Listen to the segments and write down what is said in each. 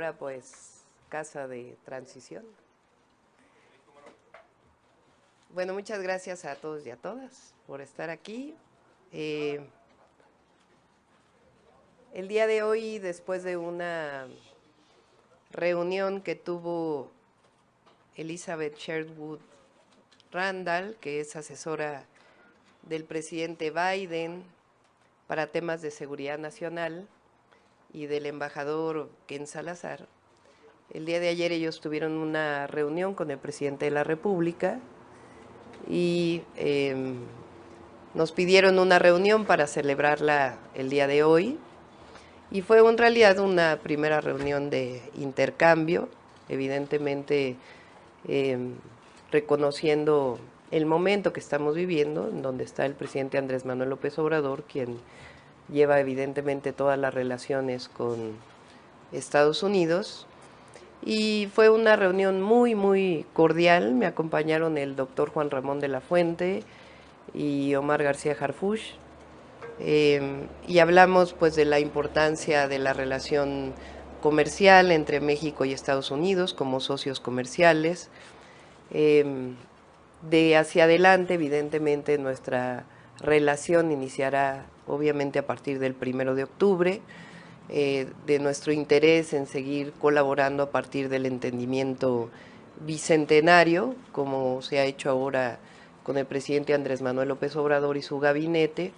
ahora pues Casa de Transición. Bueno, muchas gracias a todos y a todas por estar aquí. El día de hoy, después de una reunión que tuvo Elizabeth Sherwood Randall, que es asesora del presidente Biden para temas de seguridad nacional, y del embajador Ken Salazar, el día de ayer ellos tuvieron una reunión con el presidente de la República y nos pidieron una reunión para celebrarla el día de hoy, y fue en realidad una primera reunión de intercambio, evidentemente reconociendo el momento que estamos viviendo, en donde está el presidente Andrés Manuel López Obrador, quien lleva evidentemente todas las relaciones con Estados Unidos. Y fue una reunión muy cordial. Me acompañaron el doctor Juan Ramón de la Fuente y Omar García Harfuch, y hablamos pues de la importancia de la relación comercial entre México y Estados Unidos como socios comerciales. De hacia adelante, evidentemente, nuestra relación iniciará obviamente a partir del 1 de octubre, de nuestro interés en seguir colaborando a partir del entendimiento bicentenario, como se ha hecho ahora con el presidente Andrés Manuel López Obrador y su gabinete,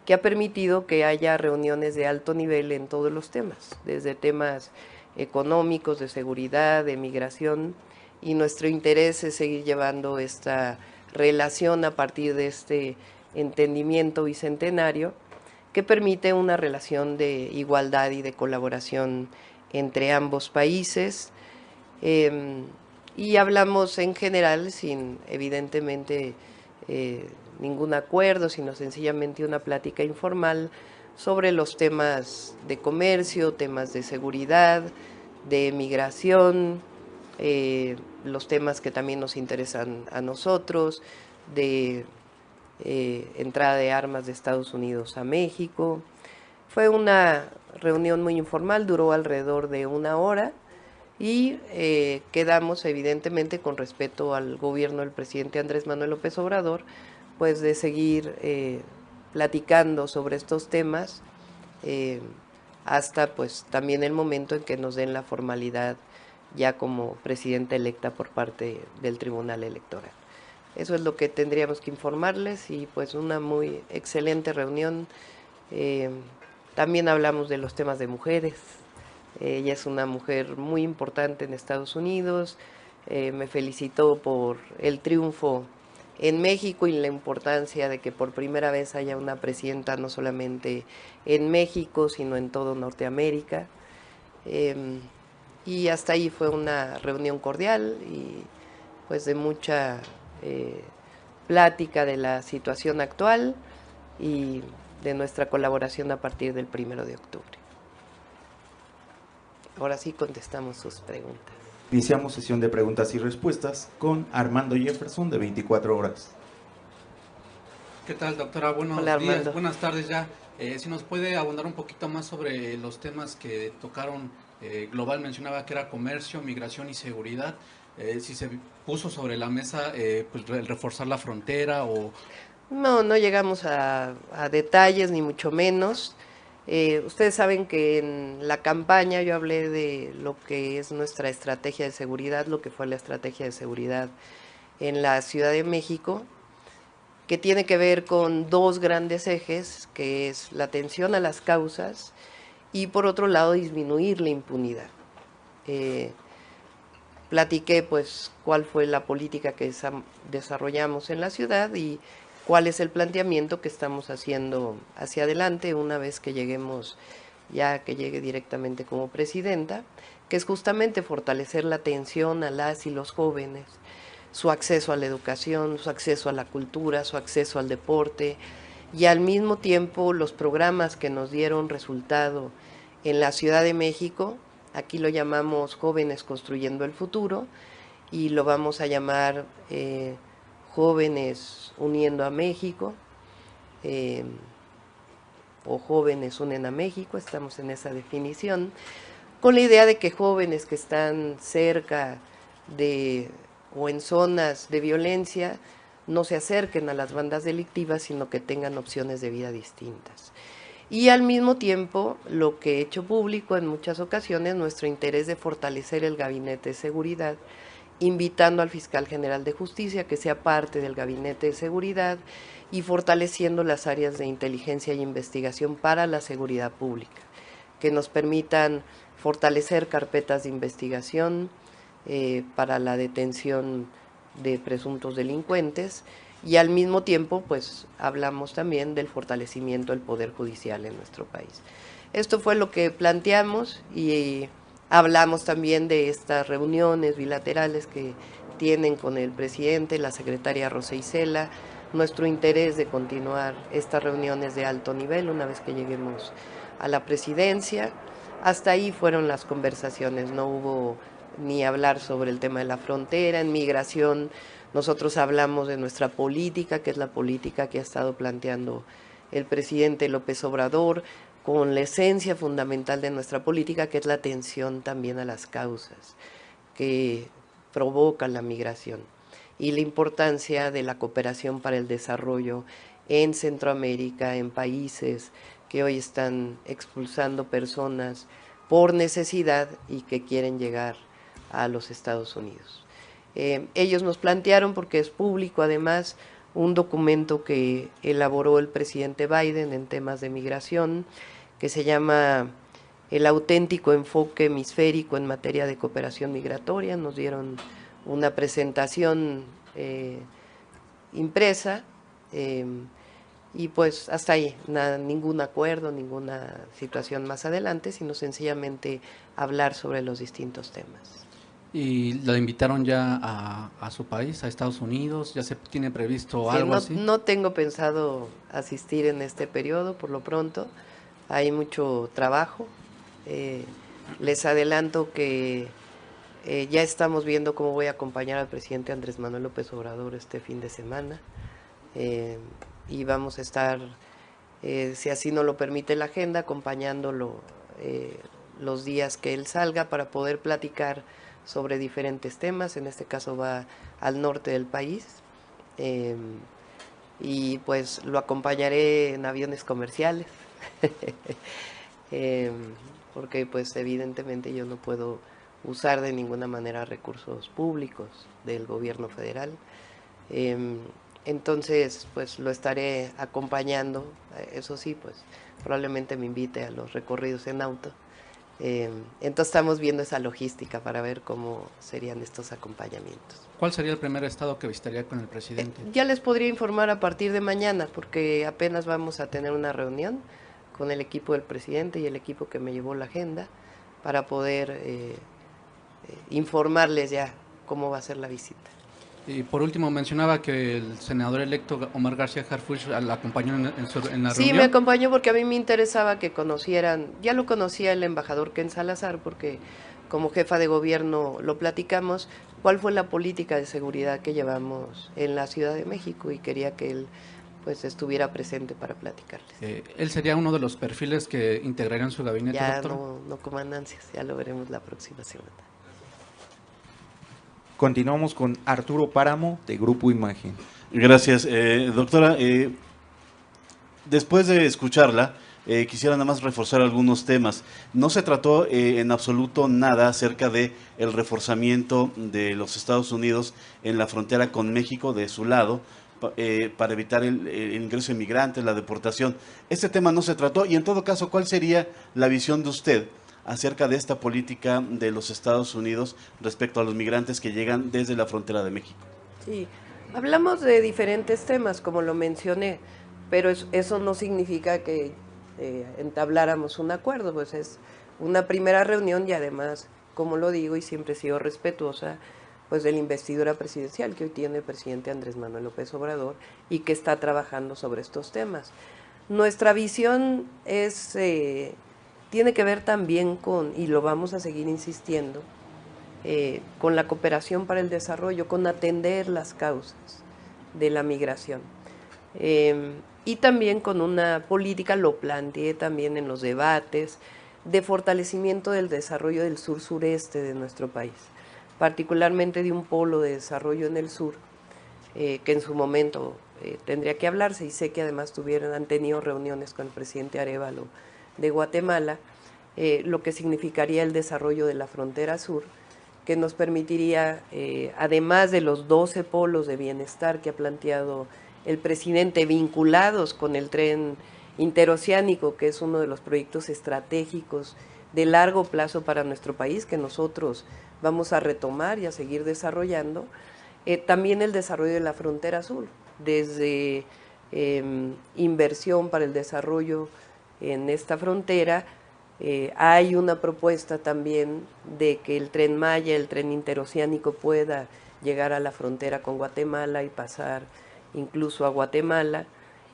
que ha permitido que haya reuniones de alto nivel en todos los temas, desde temas económicos, de seguridad, de migración, y nuestro interés es seguir llevando esta relación a partir de este entendimiento bicentenario que permite una relación de igualdad y de colaboración entre ambos países. Y hablamos en general, sin evidentemente ningún acuerdo, sino sencillamente una plática informal sobre los temas de comercio, temas de seguridad, de migración, los temas que también nos interesan a nosotros, de entrada de armas de Estados Unidos a México. Fue una reunión muy informal, duró alrededor de 1 hora, y quedamos evidentemente, con respeto al gobierno del presidente Andrés Manuel López Obrador, pues de seguir platicando sobre estos temas hasta pues también el momento en que nos den la formalidad ya como presidenta electa por parte del Tribunal Electoral. Eso es lo que tendríamos que informarles, y pues una muy excelente reunión. También hablamos de los temas de mujeres. Ella es una mujer muy importante en Estados Unidos. Me felicitó por el triunfo en México y la importancia de que por primera vez haya una presidenta no solamente en México, sino en todo Norteamérica. Y hasta ahí fue una reunión cordial y pues de mucha plática de la situación actual y de nuestra colaboración a partir del 1 de octubre. Ahora sí contestamos sus preguntas. Iniciamos sesión de preguntas y respuestas con Armando Jefferson, de 24 horas. ¿Qué tal, doctora? Buenos Hola, días, Armando. buenas tardes ya. Si nos puede abundar un poquito más sobre los temas que tocaron. Global mencionaba que era comercio, migración y seguridad. Si se puso sobre la mesa pues el reforzar la frontera o... No llegamos a detalles, ni mucho menos. Ustedes saben que en la campaña yo hablé de lo que es nuestra estrategia de seguridad, lo que fue la estrategia de seguridad en la Ciudad de México, que tiene que ver con 2 grandes ejes, que es la atención a las causas y por otro lado disminuir la impunidad. Platiqué pues cuál fue la política que desarrollamos en la ciudad y cuál es el planteamiento que estamos haciendo hacia adelante una vez que lleguemos, ya que llegue directamente como presidenta, que es justamente fortalecer la atención a las y los jóvenes, su acceso a la educación, su acceso a la cultura, su acceso al deporte, y al mismo tiempo los programas que nos dieron resultado en la Ciudad de México. Aquí lo llamamos Jóvenes Construyendo el Futuro y lo vamos a llamar Jóvenes Uniendo a México, o Jóvenes Unen a México, estamos en esa definición, con la idea de que jóvenes que están cerca de o en zonas de violencia no se acerquen a las bandas delictivas, sino que tengan opciones de vida distintas. Y al mismo tiempo, lo que he hecho público en muchas ocasiones, nuestro interés de fortalecer el Gabinete de Seguridad, invitando al Fiscal General de Justicia que sea parte del Gabinete de Seguridad y fortaleciendo las áreas de inteligencia y investigación para la seguridad pública, que nos permitan fortalecer carpetas de investigación para la detención de presuntos delincuentes, y al mismo tiempo pues hablamos también del fortalecimiento del Poder Judicial en nuestro país. Esto fue lo que planteamos y hablamos también de estas reuniones bilaterales que tienen con el presidente, la secretaria Rosa Isela, nuestro interés de continuar estas reuniones de alto nivel una vez que lleguemos a la presidencia. Hasta ahí fueron las conversaciones, no hubo ni hablar sobre el tema de la frontera. En migración nosotros hablamos de nuestra política, que es la política que ha estado planteando el presidente López Obrador, con la esencia fundamental de nuestra política, que es la atención también a las causas que provocan la migración y la importancia de la cooperación para el desarrollo en Centroamérica, en países que hoy están expulsando personas por necesidad y que quieren llegar a los Estados Unidos. Ellos nos plantearon, porque es público además, un documento que elaboró el presidente Biden en temas de migración, que se llama El auténtico enfoque hemisférico en materia de cooperación migratoria. Nos dieron una presentación impresa y pues hasta ahí, ningún acuerdo, ninguna situación más adelante, sino sencillamente hablar sobre los distintos temas. ¿Y la invitaron ya a su país, a Estados Unidos? ¿Ya se tiene previsto algo así? No tengo pensado asistir en este periodo, por lo pronto. Hay mucho trabajo. Les adelanto que ya estamos viendo cómo voy a acompañar al presidente Andrés Manuel López Obrador este fin de semana. Y vamos a estar, si así nos lo permite la agenda, acompañándolo los días que él salga para poder platicar sobre diferentes temas. En este caso va al norte del país y pues lo acompañaré en aviones comerciales porque pues evidentemente yo no puedo usar de ninguna manera recursos públicos del gobierno federal. Entonces pues lo estaré acompañando. Eso sí, pues probablemente me invite a los recorridos en auto. Entonces estamos viendo esa logística para ver cómo serían estos acompañamientos. ¿Cuál sería el primer estado que visitaría con el presidente? Ya les podría informar a partir de mañana, porque apenas vamos a tener una reunión con el equipo del presidente y el equipo que me llevó la agenda para poder informarles ya cómo va a ser la visita. Y por último, mencionaba que el senador electo Omar García Harfuch la acompañó en la reunión. Sí, me acompañó porque a mí me interesaba que conocieran, ya lo conocía el embajador Ken Salazar, porque como jefa de gobierno lo platicamos, cuál fue la política de seguridad que llevamos en la Ciudad de México, y quería que él pues estuviera presente para platicarles. ¿Él sería uno de los perfiles que integrarían su gabinete, ya, doctor? No coman ansias, ya lo veremos la próxima semana. Continuamos con Arturo Páramo, de Grupo Imagen. Gracias, doctora. Después de escucharla, quisiera nada más reforzar algunos temas. No se trató en absoluto nada acerca de el reforzamiento de los Estados Unidos en la frontera con México de su lado, para evitar el ingreso de migrantes, la deportación. Este tema no se trató, y en todo caso, ¿cuál sería la visión de usted acerca de esta política de los Estados Unidos respecto a los migrantes que llegan desde la frontera de México? Sí, hablamos de diferentes temas, como lo mencioné, pero eso no significa que entabláramos un acuerdo, pues es una primera reunión, y además, como lo digo y siempre he sido respetuosa, pues de la investidura presidencial que hoy tiene el presidente Andrés Manuel López Obrador y que está trabajando sobre estos temas. Nuestra visión es tiene que ver también con, y lo vamos a seguir insistiendo, con la cooperación para el desarrollo, con atender las causas de la migración. Y también con una política, lo planteé también en los debates, de fortalecimiento del desarrollo del sur-sureste de nuestro país, particularmente de un polo de desarrollo en el sur, que en su momento tendría que hablarse, y sé que además han tenido reuniones con el presidente Arévalo de Guatemala, lo que significaría el desarrollo de la frontera sur, que nos permitiría, además de los 12 polos de bienestar que ha planteado el presidente, vinculados con el tren interoceánico, que es uno de los proyectos estratégicos de largo plazo para nuestro país, que nosotros vamos a retomar y a seguir desarrollando, también el desarrollo de la frontera sur, desde inversión para el desarrollo en esta frontera. Hay una propuesta también de que el Tren Maya, el tren interoceánico, pueda llegar a la frontera con Guatemala y pasar incluso a Guatemala,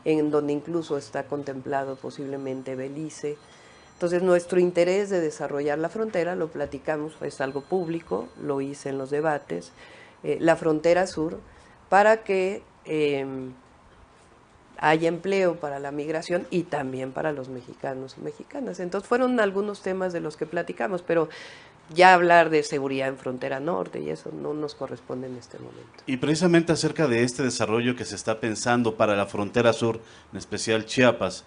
en donde incluso está contemplado posiblemente Belice. Entonces, nuestro interés de desarrollar la frontera, lo platicamos, es algo público, lo hice en los debates, la frontera sur, para que haya empleo para la migración y también para los mexicanos y mexicanas. Entonces fueron algunos temas de los que platicamos, pero ya hablar de seguridad en frontera norte y eso no nos corresponde en este momento. Y precisamente acerca de este desarrollo que se está pensando para la frontera sur, en especial Chiapas,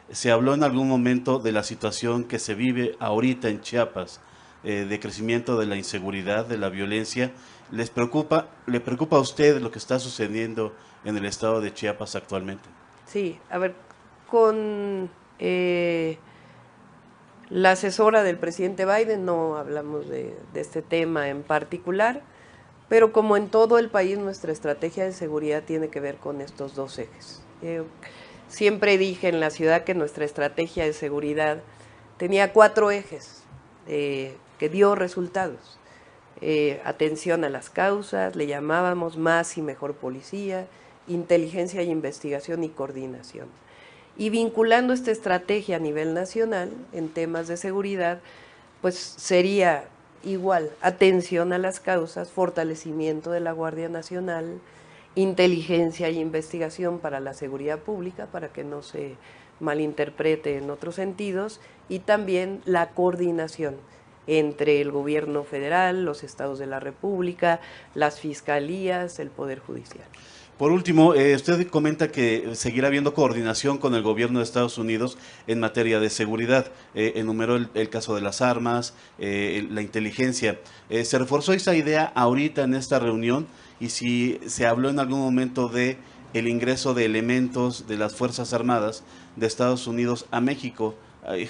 se habló en algún momento de la situación que se vive ahorita en Chiapas, de crecimiento de la inseguridad, de la violencia. ¿Le preocupa a usted lo que está sucediendo en el estado de Chiapas actualmente? Sí, a ver, con la asesora del presidente Biden no hablamos de este tema en particular, pero como en todo el país, nuestra estrategia de seguridad tiene que ver con estos dos ejes. Siempre dije en la ciudad que nuestra estrategia de seguridad tenía 4 ejes que dio resultados. Atención a las causas, le llamábamos más y mejor policía, inteligencia y investigación y coordinación. Y vinculando esta estrategia a nivel nacional en temas de seguridad, pues sería igual, atención a las causas, fortalecimiento de la Guardia Nacional, inteligencia y investigación para la seguridad pública, para que no se malinterprete en otros sentidos, y también la coordinación entre el gobierno federal, los estados de la República, las fiscalías, el Poder Judicial. Por último, usted comenta que seguirá habiendo coordinación con el gobierno de Estados Unidos en materia de seguridad. Enumeró el caso de las armas, la inteligencia. ¿Se reforzó esa idea ahorita en esta reunión? Y si se habló en algún momento de el ingreso de elementos de las Fuerzas Armadas de Estados Unidos a México.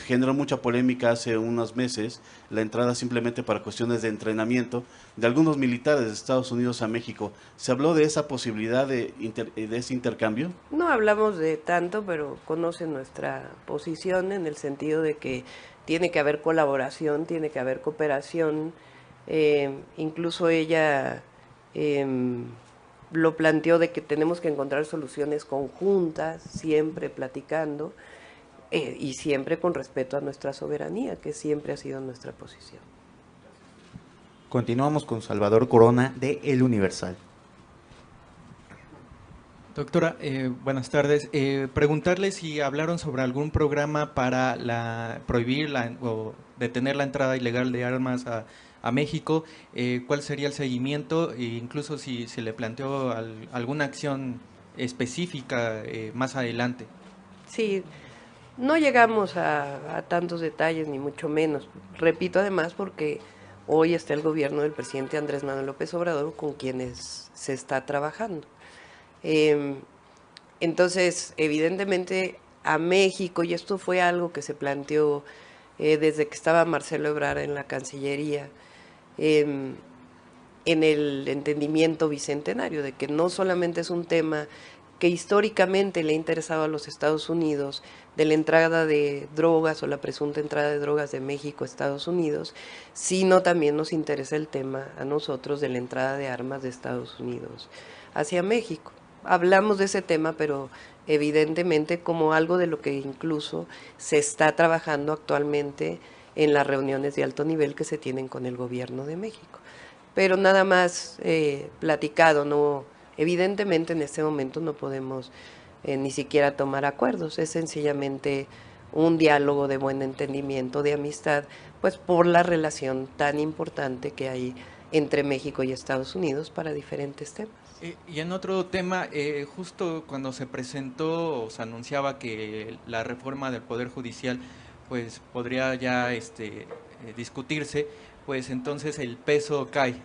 Generó mucha polémica hace unos meses la entrada simplemente para cuestiones de entrenamiento de algunos militares de Estados Unidos a México. ¿Se habló de esa posibilidad de ese intercambio? No hablamos de tanto, pero conoce nuestra posición en el sentido de que tiene que haber colaboración, tiene que haber cooperación. Incluso ella lo planteó de que tenemos que encontrar soluciones conjuntas, siempre platicando. Y siempre con respeto a nuestra soberanía, que siempre ha sido nuestra posición. Continuamos con Salvador Corona de El Universal. Doctora, buenas tardes. Preguntarle si hablaron sobre algún programa para prohibir o detener la entrada ilegal de armas a México. ¿Cuál sería el seguimiento? E incluso si se le planteó alguna acción específica más adelante. Sí. No llegamos a tantos detalles, ni mucho menos. Repito además porque hoy está el gobierno del presidente Andrés Manuel López Obrador con quienes se está trabajando. Entonces, evidentemente a México, y esto fue algo que se planteó desde que estaba Marcelo Ebrard en la Cancillería, en el entendimiento bicentenario, de que no solamente es un tema que históricamente le ha interesado a los Estados Unidos, de la entrada de drogas o la presunta entrada de drogas de México a Estados Unidos, sino también nos interesa el tema a nosotros de la entrada de armas de Estados Unidos hacia México. Hablamos de ese tema, pero evidentemente como algo de lo que incluso se está trabajando actualmente en las reuniones de alto nivel que se tienen con el gobierno de México. Pero nada más platicado, no. Evidentemente en este momento no podemos ni siquiera tomar acuerdos, es sencillamente un diálogo de buen entendimiento, de amistad, pues por la relación tan importante que hay entre México y Estados Unidos para diferentes temas. Y en otro tema, justo cuando se presentó o se anunciaba que la reforma del Poder Judicial pues podría ya discutirse, pues entonces el peso cae.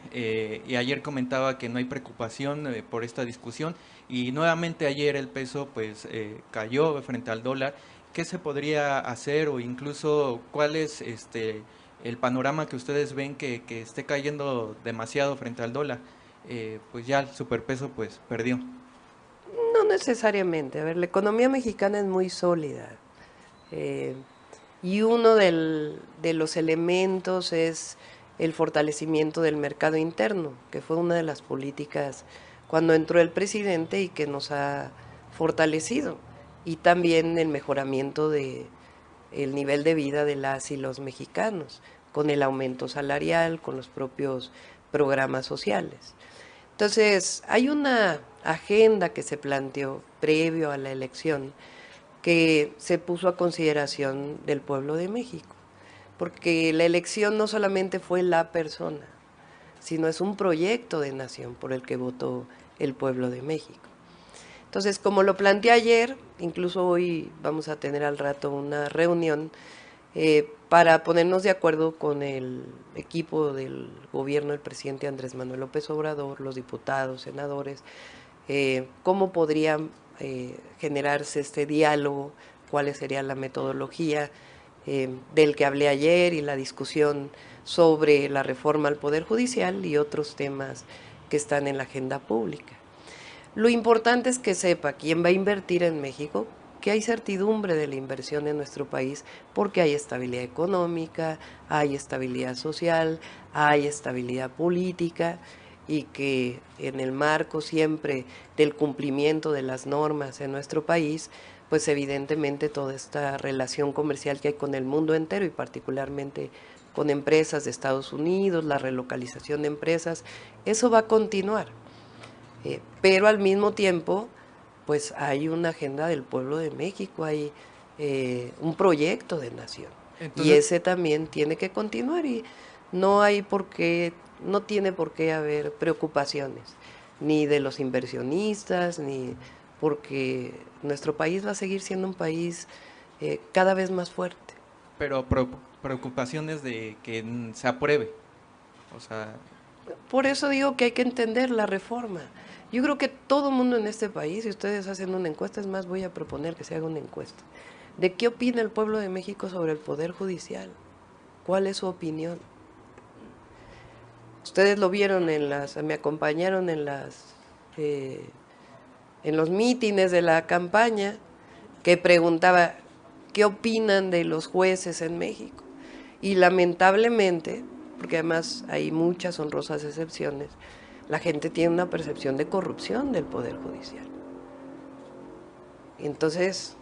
Y ayer comentaba que no hay preocupación por esta discusión y nuevamente ayer el peso pues cayó frente al dólar. ¿Qué se podría hacer o incluso cuál es el panorama que ustedes ven que esté cayendo demasiado frente al dólar? Pues ya el superpeso pues perdió. No necesariamente. A ver, la economía mexicana es muy sólida. Y uno de los elementos es el fortalecimiento del mercado interno, que fue una de las políticas cuando entró el presidente y que nos ha fortalecido. Y también el mejoramiento del nivel de vida de las y los mexicanos, con el aumento salarial, con los propios programas sociales. Entonces, hay una agenda que se planteó previo a la elección que se puso a consideración del pueblo de México, porque la elección no solamente fue la persona, sino es un proyecto de nación por el que votó el pueblo de México. Entonces, como lo planteé ayer, incluso hoy vamos a tener al rato una reunión para ponernos de acuerdo con el equipo del gobierno del presidente Andrés Manuel López Obrador, los diputados, senadores, cómo podría generarse este diálogo, cuál sería la metodología del que hablé ayer y la discusión sobre la reforma al Poder Judicial y otros temas que están en la agenda pública. Lo importante es que sepa quién va a invertir en México, que hay certidumbre de la inversión en nuestro país porque hay estabilidad económica, hay estabilidad social, hay estabilidad política y que en el marco siempre del cumplimiento de las normas en nuestro país, pues evidentemente toda esta relación comercial que hay con el mundo entero y particularmente con empresas de Estados Unidos, la relocalización de empresas, eso va a continuar. Pero al mismo tiempo, pues hay una agenda del pueblo de México, hay un proyecto de nación. Entonces, y ese también tiene que continuar y no tiene por qué haber preocupaciones, ni de los inversionistas, ni porque nuestro país va a seguir siendo un país cada vez más fuerte. Pero preocupaciones de que se apruebe, o sea... Por eso digo que hay que entender la reforma. Yo creo que todo el mundo en este país, si ustedes hacen una encuesta, es más, voy a proponer que se haga una encuesta, de qué opina el pueblo de México sobre el Poder Judicial, cuál es su opinión. Ustedes lo vieron me acompañaron en los mítines de la campaña, que preguntaba qué opinan de los jueces en México. Y lamentablemente, porque además hay muchas honrosas excepciones, la gente tiene una percepción de corrupción del Poder Judicial. Entonces,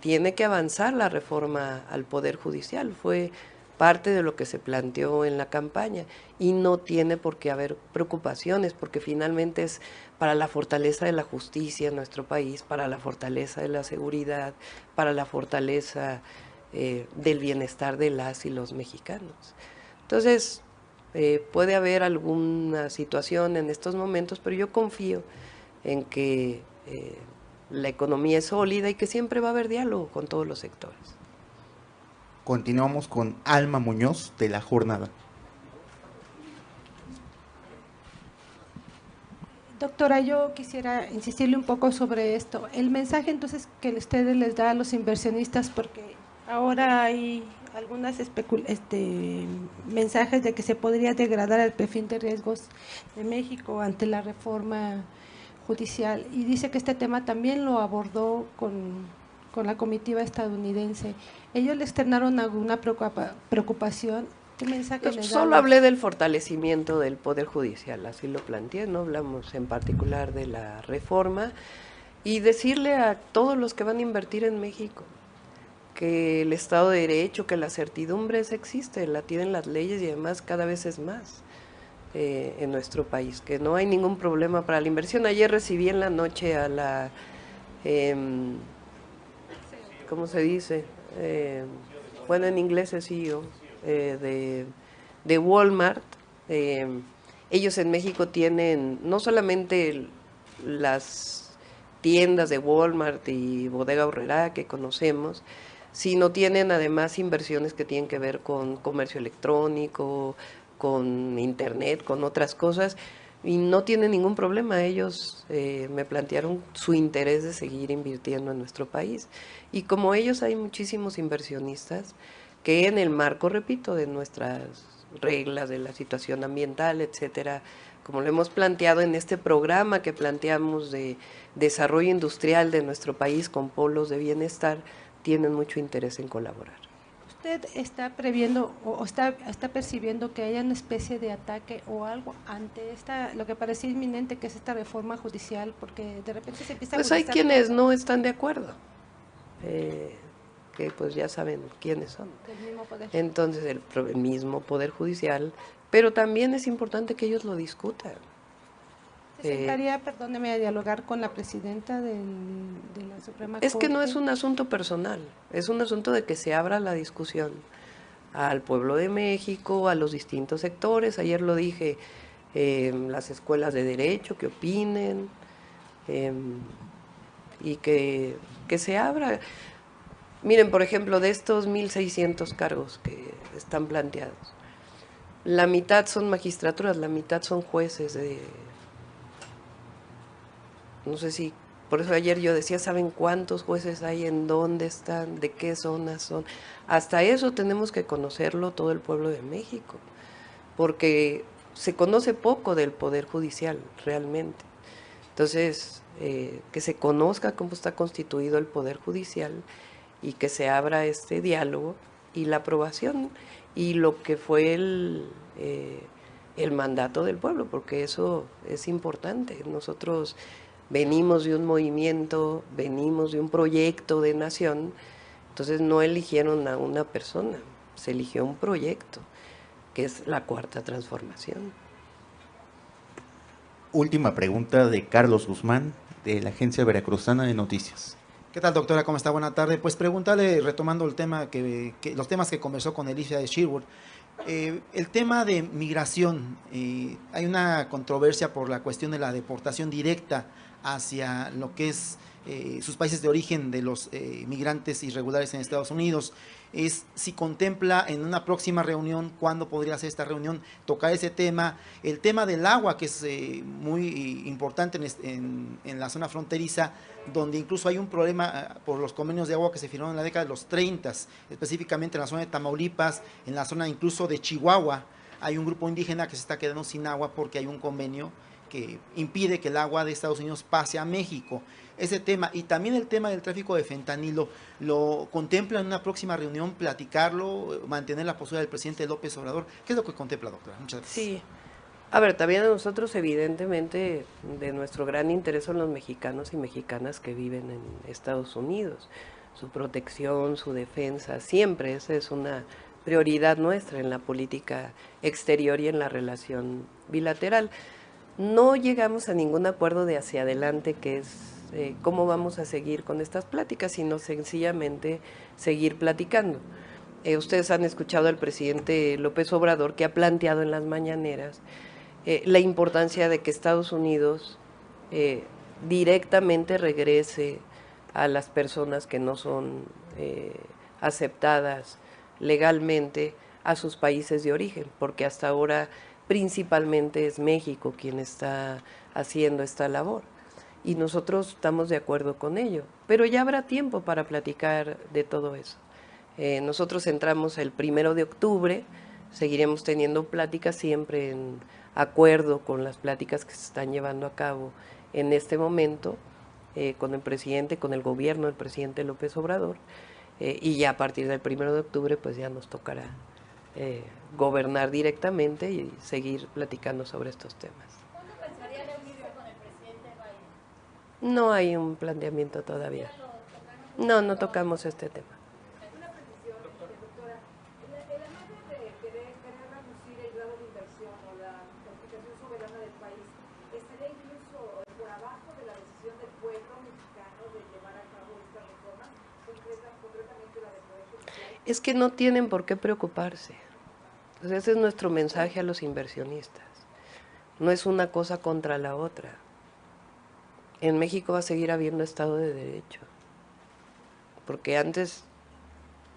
tiene que avanzar la reforma al Poder Judicial, fue parte de lo que se planteó en la campaña y no tiene por qué haber preocupaciones, porque finalmente es para la fortaleza de la justicia en nuestro país, para la fortaleza de la seguridad, para la fortaleza del bienestar de las y los mexicanos. Entonces, puede haber alguna situación en estos momentos, pero yo confío en que la economía es sólida y que siempre va a haber diálogo con todos los sectores. Continuamos con Alma Muñoz de La Jornada. Doctora, yo quisiera insistirle un poco sobre esto. El mensaje entonces que ustedes les da a los inversionistas, porque ahora hay algunas mensajes de que se podría degradar el perfil de riesgos de México ante la reforma judicial, y dice que este tema también lo abordó con la comitiva estadounidense. ¿Ellos le externaron alguna preocupación? ¿Qué mensaje les da? Solo hablé del fortalecimiento del Poder Judicial, así lo planteé, no hablamos en particular de la reforma, y decirle a todos los que van a invertir en México que el Estado de Derecho, que la certidumbre existe, la tienen las leyes y además cada vez es más en nuestro país, que no hay ningún problema para la inversión. Ayer recibí en la noche a la, ¿cómo se dice?, bueno, en inglés es CEO, de Walmart. Ellos en México tienen no solamente las tiendas de Walmart y Bodega Aurrerá que conocemos, sino tienen además inversiones que tienen que ver con comercio electrónico, con internet, con otras cosas, y no tienen ningún problema. Ellos me plantearon su interés de seguir invirtiendo en nuestro país. Y como ellos hay muchísimos inversionistas que en el marco, repito, de nuestras reglas, de la situación ambiental, etcétera, como lo hemos planteado en este programa que planteamos de desarrollo industrial de nuestro país con polos de bienestar, tienen mucho interés en colaborar. ¿Usted está previendo o está percibiendo que haya una especie de ataque o algo ante lo que parecía inminente, que es esta reforma judicial? Porque de repente se empieza a... Pues hay quienes no están de acuerdo, que pues ya saben quiénes son. Del mismo poder. Entonces el mismo Poder Judicial, pero también es importante que ellos lo discutan. ¿Se sentaría, perdóneme, a dialogar con la presidenta de la Suprema Corte? Es que no es un asunto personal, es un asunto de que se abra la discusión al pueblo de México, a los distintos sectores. Ayer lo dije, las escuelas de derecho, que opinen, y que se abra. Miren, por ejemplo, de estos 1.600 cargos que están planteados, la mitad son magistraturas, la mitad son jueces de... No sé si, por eso ayer yo decía, ¿saben cuántos jueces hay? ¿En dónde están? ¿De qué zonas son? Hasta eso tenemos que conocerlo todo el pueblo de México, porque se conoce poco del Poder Judicial realmente. Entonces, que se conozca cómo está constituido el Poder Judicial y que se abra este diálogo y la aprobación y lo que fue el mandato del pueblo, porque eso es importante. Nosotros venimos de un movimiento, venimos de un proyecto de nación, entonces no eligieron a una persona, se eligió un proyecto, que es la Cuarta Transformación. Última pregunta de Carlos Guzmán, de la Agencia Veracruzana de Noticias. ¿Qué tal, doctora? ¿Cómo está? Buena tarde. Pues preguntarle, retomando el tema los temas que conversó con Alicia de Sherwood, el tema de migración. Hay una controversia por la cuestión de la deportación directa hacia lo que es sus países de origen de los migrantes irregulares en Estados Unidos. Es si contempla en una próxima reunión, cuándo podría ser esta reunión, tocar ese tema, el tema del agua, que es muy importante en la zona fronteriza, donde incluso hay un problema por los convenios de agua que se firmaron en la década de los 30, específicamente en la zona de Tamaulipas, en la zona incluso de Chihuahua. Hay un grupo indígena que se está quedando sin agua porque hay un convenio que impide que el agua de Estados Unidos pase a México. Ese tema, y también el tema del tráfico de fentanilo, ¿lo contempla en una próxima reunión, platicarlo, mantener la postura del presidente López Obrador? ¿Qué es lo que contempla, doctora? Muchas gracias. Sí, a ver, también a nosotros evidentemente de nuestro gran interés son los mexicanos y mexicanas que viven en Estados Unidos, su protección, su defensa, siempre esa es una prioridad nuestra en la política exterior y en la relación bilateral. No llegamos a ningún acuerdo de hacia adelante, que es cómo vamos a seguir con estas pláticas, sino sencillamente seguir platicando. Ustedes han escuchado al presidente López Obrador, que ha planteado en las mañaneras la importancia de que Estados Unidos directamente regrese a las personas que no son aceptadas legalmente a sus países de origen, porque hasta ahora principalmente es México quien está haciendo esta labor y nosotros estamos de acuerdo con ello, pero ya habrá tiempo para platicar de todo eso. Nosotros entramos el 1 de octubre, seguiremos teniendo pláticas siempre en acuerdo con las pláticas que se están llevando a cabo en este momento con el presidente, con el gobierno del presidente López Obrador, y ya a partir del 1 de octubre pues ya nos tocará gobernar directamente y seguir platicando sobre estos temas. ¿Cuándo pensaría reunirse con el presidente Biden? No hay un planteamiento todavía. No tocamos este tema. Una precisión, doctora. El anuncio de querer reducir el grado de inversión o la calificación soberana del país estaría incluso por abajo de la decisión del pueblo mexicano de llevar a cabo estas reformas, concretamente la de Poder Es que no tienen por qué preocuparse. Entonces, ese es nuestro mensaje a los inversionistas. No es una cosa contra la otra. En México va a seguir habiendo Estado de Derecho. Porque antes,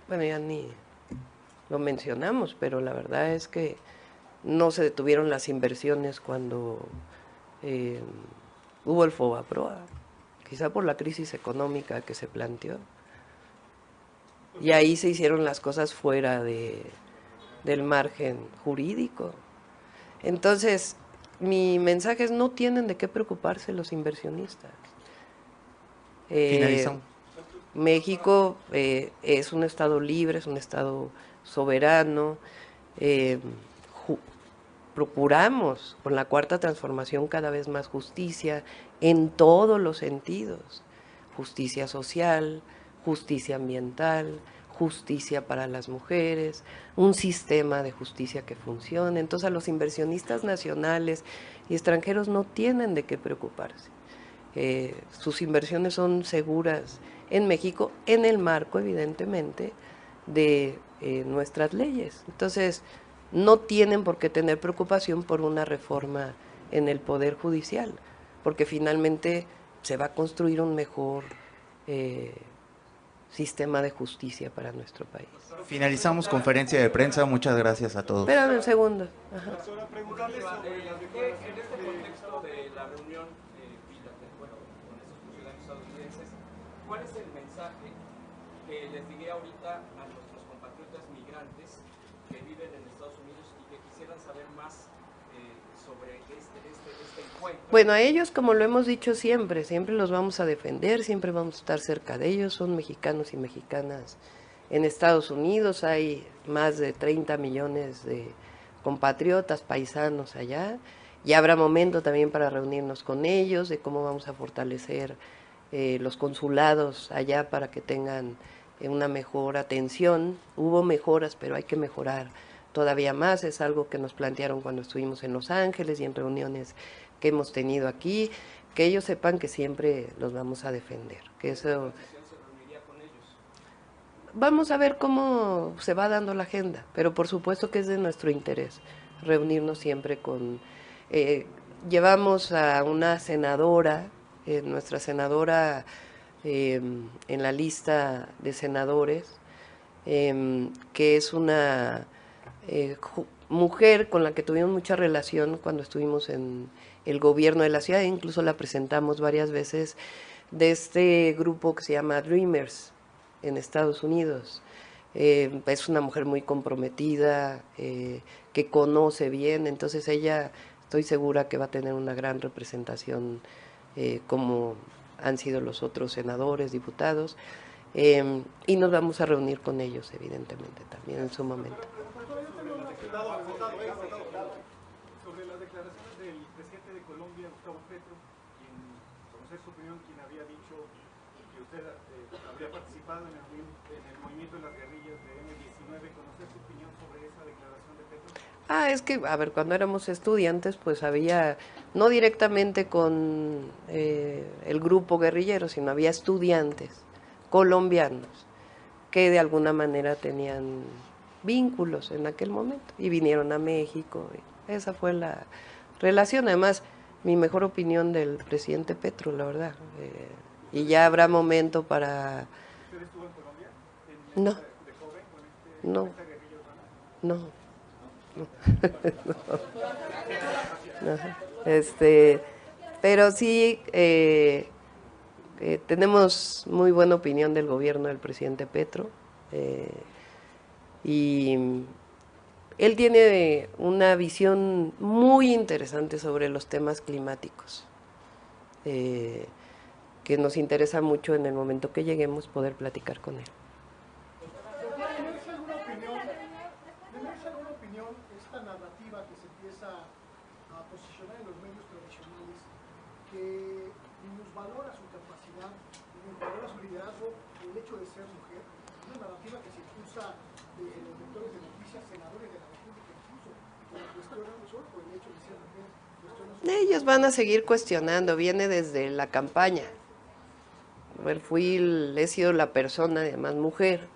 bueno, ya ni lo mencionamos, pero la verdad es que no se detuvieron las inversiones cuando hubo el FOBAPROA, quizá por la crisis económica que se planteó. Y ahí se hicieron las cosas fuera del margen jurídico. Entonces, mi mensaje es: no tienen de qué preocuparse los inversionistas. Finalizamos. México es un Estado libre, es un Estado soberano. Procuramos con la Cuarta Transformación cada vez más justicia en todos los sentidos: justicia social, justicia ambiental, justicia para las mujeres, un sistema de justicia que funcione. Entonces, a los inversionistas nacionales y extranjeros no tienen de qué preocuparse. Sus inversiones son seguras en México, en el marco, evidentemente, de nuestras leyes. Entonces, no tienen por qué tener preocupación por una reforma en el Poder Judicial, porque finalmente se va a construir un mejor sistema de justicia para nuestro país. Finalizamos conferencia de prensa. Muchas gracias a todos. Espérame un segundo. Ajá. Doctora, preguntarle sobre en este contexto de la reunión con esos funcionarios estadounidenses, ¿cuál es el mensaje que les diría ahorita a nuestros compatriotas migrantes que viven en Estados Unidos y que quisieran saber más sobre este encuentro? Bueno, a ellos, como lo hemos dicho siempre los vamos a defender, siempre vamos a estar cerca de ellos. Son mexicanos y mexicanas en Estados Unidos. Hay más de 30 millones de compatriotas, paisanos allá. Y habrá momento también para reunirnos con ellos, de cómo vamos a fortalecer los consulados allá para que tengan una mejor atención. Hubo mejoras, pero hay que mejorar todavía más. Es algo que nos plantearon cuando estuvimos en Los Ángeles y en reuniones que hemos tenido aquí. Que ellos sepan que siempre los vamos a defender. Que eso... Vamos a ver cómo se va dando la agenda, pero por supuesto que es de nuestro interés reunirnos siempre con... llevamos a una senadora, nuestra senadora en la lista de senadores, que es una mujer con la que tuvimos mucha relación cuando estuvimos en el gobierno de la ciudad, incluso la presentamos varias veces, de este grupo que se llama Dreamers en Estados Unidos. Es una mujer muy comprometida, que conoce bien, entonces ella, estoy segura que va a tener una gran representación, como han sido los otros senadores, diputados, y nos vamos a reunir con ellos, evidentemente, también en su momento. Sobre las declaraciones del presidente de Colombia, Gustavo Petro, quien, conocer su opinión, quien había dicho que usted habría participado en el movimiento de las guerrillas de M-19, conocer su opinión sobre esa declaración de Petro. Es que, a ver, cuando éramos estudiantes, pues había, no directamente con el grupo guerrillero, sino había estudiantes colombianos que de alguna manera tenían vínculos en aquel momento y vinieron a México. Esa fue la relación. Además, mi mejor opinión del presidente Petro, la verdad. Y ya habrá momento para... ¿Usted estuvo en Colombia? No. ¿De joven con esta guerrilla urbana? No. Pero sí tenemos muy buena opinión del gobierno del presidente Petro, y él tiene una visión muy interesante sobre los temas climáticos, que nos interesa mucho en el momento que lleguemos poder platicar con él. ¿Merece alguna opinión esta narrativa que se empieza a posicionar en los medios tradicionales, que minusvalora su capacidad, minusvalora su liderazgo, el hecho de ser mujer? Una narrativa que se impulsa desde los lectores de noticias, senadores de la República, incluso, que la cuestionan no solo por el hecho de ser mujer. Ellos van a seguir cuestionando, viene desde la campaña. He sido la persona, además mujer,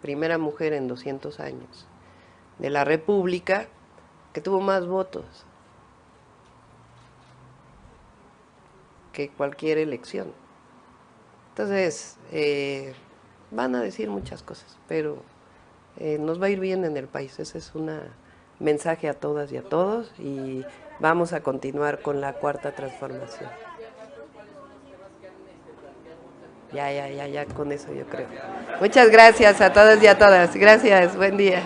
primera mujer en 200 años de la República que tuvo más votos que cualquier elección. Entonces, van a decir muchas cosas, pero nos va a ir bien en el país. Ese es un mensaje a todas y a todos, y vamos a continuar con la cuarta transformación. Ya, con eso yo creo. Muchas gracias a todos y a todas. Gracias, buen día.